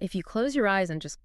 If you close your eyes and just,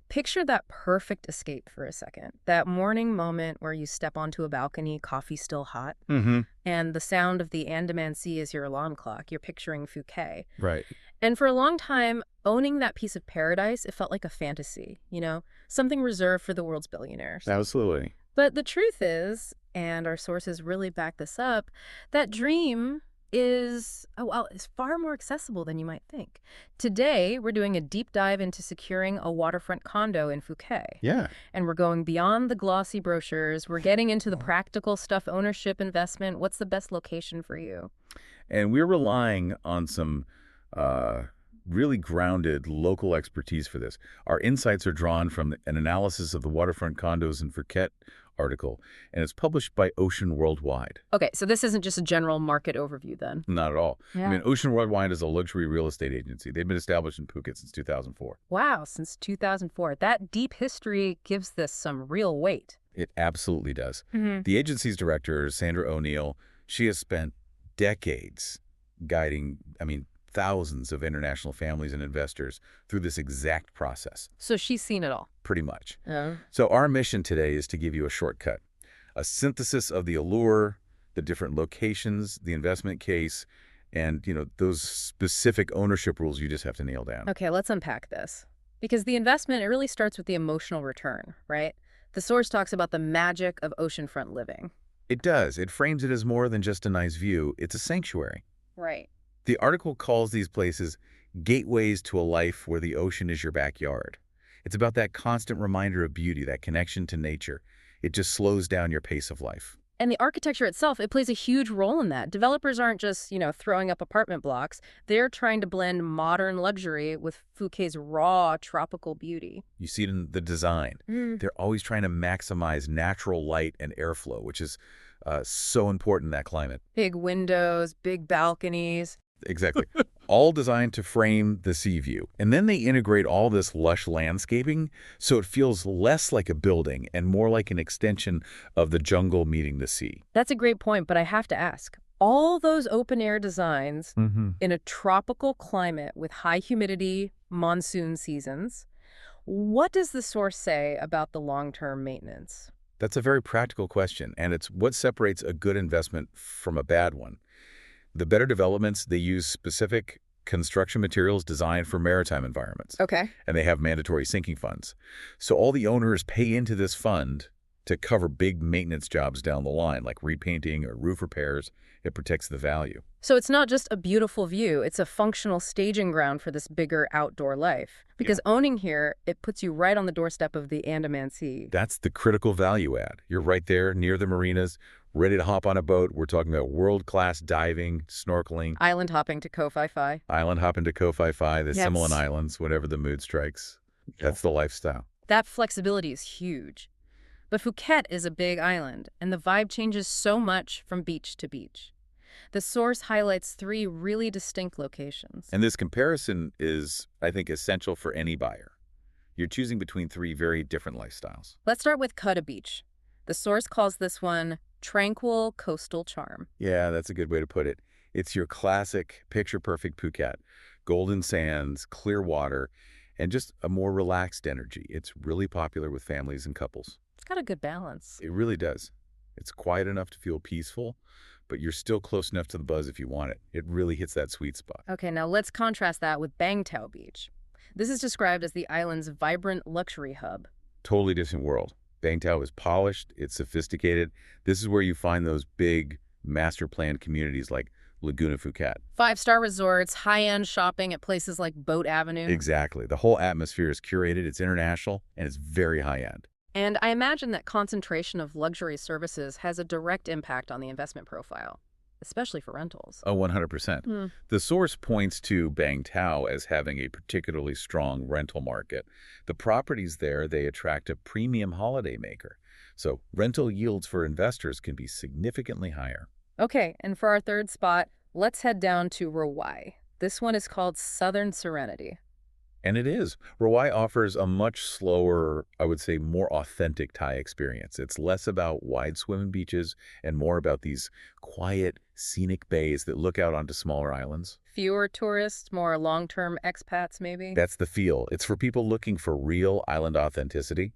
picture that perfect escape for a second. That morning moment where you step onto a balcony, coffee still hot, Mm-hmm. and the sound of the Andaman Sea is your alarm clock. You're picturing Phuket. Right. And for a long time, owning that piece of paradise, it felt like a fantasy, something reserved for the world's billionaires. Absolutely. But the truth is, and our sources really back this up, that dream is far more accessible than you might think. Today, we're doing a deep dive into securing a waterfront condo in Phuket. Yeah. And we're going beyond the glossy brochures. We're getting into the practical stuff, ownership, investment. What's the best location for you? And we're relying on some uh, really grounded local expertise for this. Our insights are drawn from an analysis of the waterfront condos in Phuket article, and it's published by Ocean Worldwide. Okay, so this isn't just a general market overview then. Not at all. Yeah. I mean, Ocean Worldwide is a luxury real estate agency. They've been established in Phuket since 2004. Wow, since 2004. That deep history gives this some real weight. It absolutely does. Mm-hmm. The agency's director, Sandra O'Neill, she has spent decades guiding, thousands of international families and investors through this exact process. So she's seen it all. Pretty much. Oh. So our mission today is to give you a shortcut, a synthesis of the allure, the different locations, the investment case, and, those specific ownership rules you just have to nail down. Okay, let's unpack this. Because the investment, it really starts with the emotional return, right? The source talks about the magic of oceanfront living. It does. It frames it as more than just a nice view. It's a sanctuary. Right. The article calls these places gateways to a life where the ocean is your backyard. It's about that constant reminder of beauty, that connection to nature. It just slows down your pace of life. And the architecture itself, it plays a huge role in that. Developers aren't just, throwing up apartment blocks. They're trying to blend modern luxury with Phuket's raw tropical beauty. You see it in the design. They're always trying to maximize natural light and airflow, which is so important in that climate. Big windows, big balconies. Exactly. All designed to frame the sea view. And then they integrate all this lush landscaping so it feels less like a building and more like an extension of the jungle meeting the sea. That's a great point, but I have to ask. All those open-air designs in a tropical climate with high humidity, monsoon seasons, what does the source say about the long-term maintenance? That's a very practical question, and it's what separates a good investment from a bad one. The better developments, they use specific construction materials designed for maritime environments. Okay. And they have mandatory sinking funds. So all the owners pay into this fund to cover big maintenance jobs down the line, like repainting or roof repairs. It protects the value. So it's not just a beautiful view, it's a functional staging ground for this bigger outdoor life. Because owning here, it puts you right on the doorstep of the Andaman Sea. That's the critical value add. You're right there near the marinas, ready to hop on a boat. We're talking about world-class diving, snorkeling. Island hopping to Koh Phi Phi. Island hopping to Koh Phi Phi, the Yes. Simoleon Islands, whatever the mood strikes. That's the lifestyle. That flexibility is huge. But Phuket is a big island, and the vibe changes so much from beach to beach. The source highlights 3 really distinct locations. And this comparison is, I think, essential for any buyer. You're choosing between 3 very different lifestyles. Let's start with Kuta Beach. The source calls this one tranquil coastal charm. Yeah, that's a good way to put it. It's your classic picture-perfect Phuket. Golden sands, clear water, and just a more relaxed energy. It's really popular with families and couples. It's got a good balance. It really does. It's quiet enough to feel peaceful, but you're still close enough to the buzz if you want it. It really hits that sweet spot. Okay, now let's contrast that with Bang Tao Beach. This is described as the island's vibrant luxury hub. Totally different world. Bangtao is polished, it's sophisticated. This is where you find those big master-planned communities like Laguna Phuket. 5-star resorts, high-end shopping at places like Boat Avenue. Exactly. The whole atmosphere is curated, it's international, and it's very high-end. And I imagine that concentration of luxury services has a direct impact on the investment profile, especially for rentals. Oh, 100%. The source points to Bangtao as having a particularly strong rental market. The properties there, they attract a premium holidaymaker. So rental yields for investors can be significantly higher. Okay, and for our third spot, let's head down to Rawai. This one is called Southern Serenity. And it is. Rawai offers a much slower, I would say more authentic Thai experience. It's less about wide swimming beaches and more about these quiet, scenic bays that look out onto smaller islands. Fewer tourists, more long-term expats, maybe? That's the feel. It's for people looking for real island authenticity.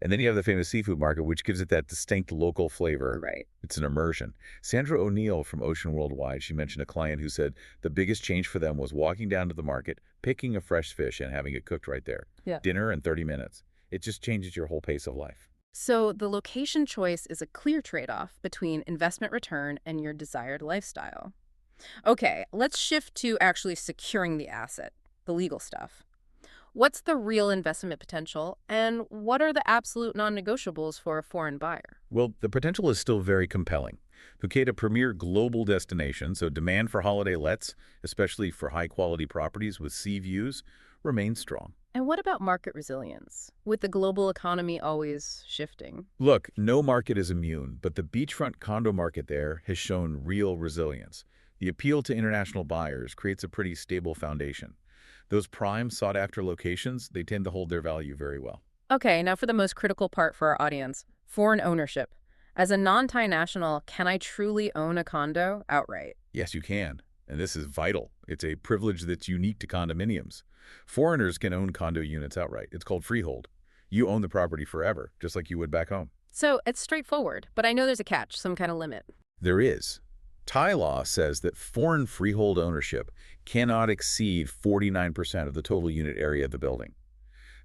And then you have the famous seafood market, which gives it that distinct local flavor. Right. It's an immersion. Sandra O'Neill from Ocean Worldwide, she mentioned a client who said the biggest change for them was walking down to the market, picking a fresh fish, and having it cooked right there. Yeah. Dinner in 30 minutes. It just changes your whole pace of life. So the location choice is a clear trade-off between investment return and your desired lifestyle. Okay, let's shift to actually securing the asset, the legal stuff. What's the real investment potential, and what are the absolute non-negotiables for a foreign buyer? Well, the potential is still very compelling. Phuket, a premier global destination, so demand for holiday lets, especially for high-quality properties with sea views, remains strong. And what about market resilience, with the global economy always shifting? Look, no market is immune, but the beachfront condo market there has shown real resilience. The appeal to international buyers creates a pretty stable foundation. Those prime, sought-after locations, they tend to hold their value very well. Okay, now for the most critical part for our audience, foreign ownership. As a non-Thai national, can I truly own a condo outright? Yes, you can. And this is vital. It's a privilege that's unique to condominiums. Foreigners can own condo units outright. It's called freehold. You own the property forever, just like you would back home. So it's straightforward, but I know there's a catch, some kind of limit. There is. Thai law says that foreign freehold ownership cannot exceed 49% of the total unit area of the building.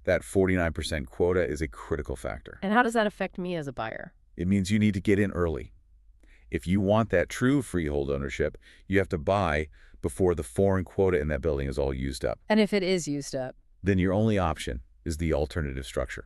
That 49% quota is a critical factor. And how does that affect me as a buyer? It means you need to get in early. If you want that true freehold ownership, you have to buy before the foreign quota in that building is all used up. And if it is used up? Then your only option is the alternative structure,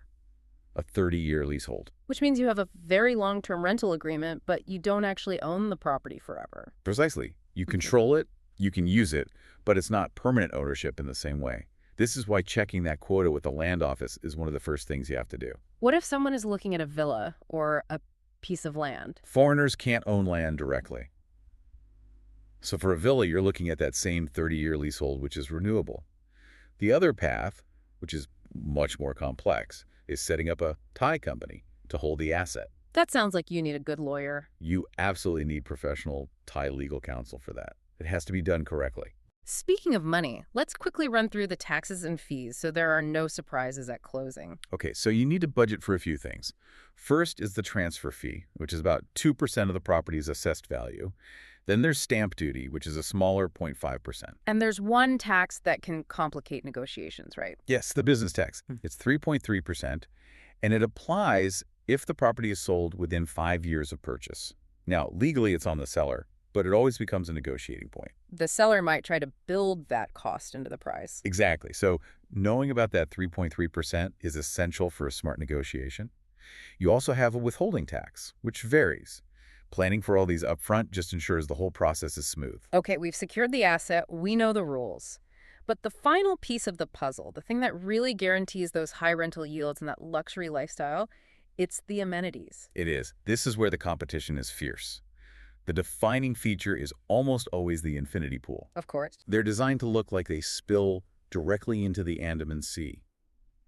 a 30-year leasehold. Which means you have a very long-term rental agreement, but you don't actually own the property forever. Precisely. You control it, you can use it, but it's not permanent ownership in the same way. This is why checking that quota with the land office is one of the first things you have to do. What if someone is looking at a villa or a piece of land? Foreigners can't own land directly. So for a villa, you're looking at that same 30-year leasehold, which is renewable. The other path, which is much more complex, is setting up a Thai company to hold the asset. That sounds like you need a good lawyer. You absolutely need professional Thai legal counsel for that. It has to be done correctly. Speaking of money, let's quickly run through the taxes and fees so there are no surprises at closing. Okay, so you need to budget for a few things. First is the transfer fee, which is about 2% of the property's assessed value. Then there's stamp duty, which is a smaller 0.5%. And there's one tax that can complicate negotiations, right? Yes, the business tax. It's 3.3%, and it applies if the property is sold within 5 years of purchase. Now, legally, it's on the seller, but it always becomes a negotiating point. The seller might try to build that cost into the price. Exactly. So knowing about that 3.3% is essential for a smart negotiation. You also have a withholding tax, which varies. Planning for all these upfront just ensures the whole process is smooth. Okay, we've secured the asset, we know the rules. But the final piece of the puzzle, the thing that really guarantees those high rental yields and that luxury lifestyle, it's the amenities. It is. This is where the competition is fierce. The defining feature is almost always the infinity pool. Of course. They're designed to look like they spill directly into the Andaman Sea.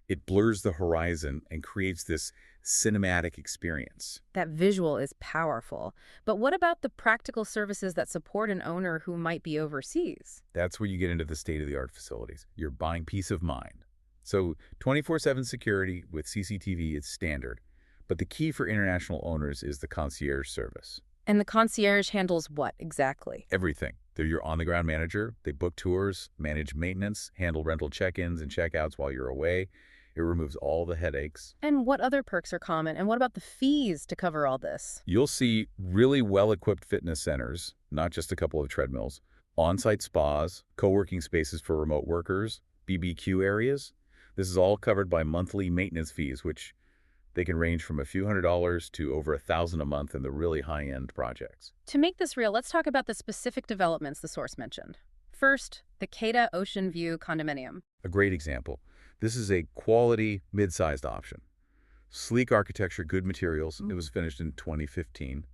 It blurs the horizon and creates this cinematic experience. That visual is powerful. But what about the practical services that support an owner who might be overseas? That's where you get into the state-of-the-art facilities. You're buying peace of mind. So 24/7 security with CCTV is standard. But the key for international owners is the concierge service. And the concierge handles what exactly? Everything. They're your on-the-ground manager. They book tours, manage maintenance, handle rental check-ins and check-outs while you're away. It removes all the headaches. And what other perks are common? And what about the fees to cover all this? You'll see really well-equipped fitness centers, not just a couple of treadmills, on-site spas, co-working spaces for remote workers, BBQ areas. This is all covered by monthly maintenance fees, which they can range from a few $100s to over $1,000 a month in the really high-end projects. To make this real, let's talk about the specific developments the source mentioned. First, the Kedah Ocean View condominium. A great example. This is a quality, mid-sized option. Sleek architecture, good materials. It was finished in 2015.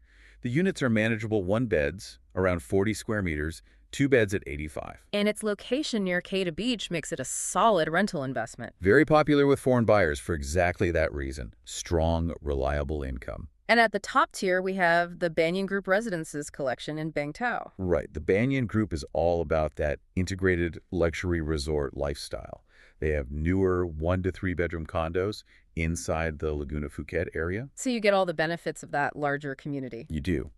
The units are manageable one-beds, around 40 square meters, 2 beds at 85. And its location near K to Beach makes it a solid rental investment. Very popular with foreign buyers for exactly that reason. Strong, reliable income. And at the top tier, we have the Banyan Group Residences collection in Bangtao. Right. The Banyan Group is all about that integrated luxury resort lifestyle. They have newer 1 to 3 bedroom condos inside the Laguna Phuket area. So you get all the benefits of that larger community. You do.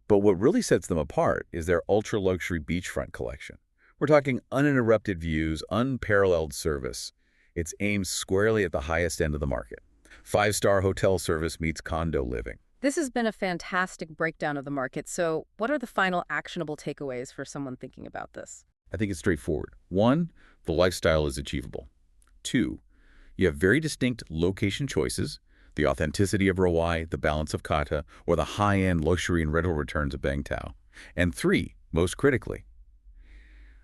But what really sets them apart is their ultra-luxury beachfront collection. We're talking uninterrupted views, unparalleled service. It's aimed squarely at the highest end of the market. 5-star hotel service meets condo living. This has been a fantastic breakdown of the market. So what are the final actionable takeaways for someone thinking about this? I think it's straightforward. 1, the lifestyle is achievable. 2, you have very distinct location choices, the authenticity of Rawai, the balance of Kata, or the high-end luxury and rental returns of Bangtao. And 3, most critically,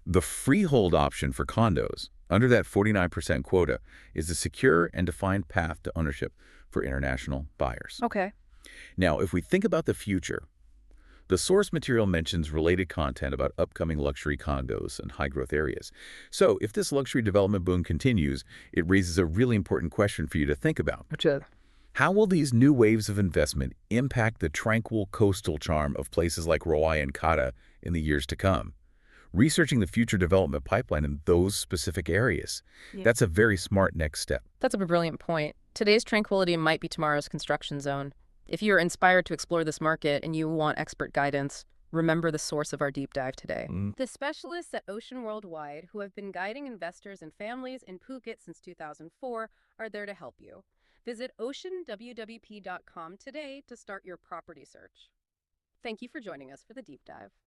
the freehold option for condos, under that 49% quota, is a secure and defined path to ownership for international buyers. Okay. Now, if we think about the future, the source material mentions related content about upcoming luxury condos and high-growth areas. So if this luxury development boom continues, it raises a really important question for you to think about. How will these new waves of investment impact the tranquil coastal charm of places like Rawai and Kata in the years to come? Researching the future development pipeline in those specific areas, that's a very smart next step. That's a brilliant point. Today's tranquility might be tomorrow's construction zone. If you're inspired to explore this market and you want expert guidance, remember the source of our deep dive today. The specialists at Ocean Worldwide, who have been guiding investors and families in Phuket since 2004, are there to help you. Visit oceanwwp.com today to start your property search. Thank you for joining us for the deep dive.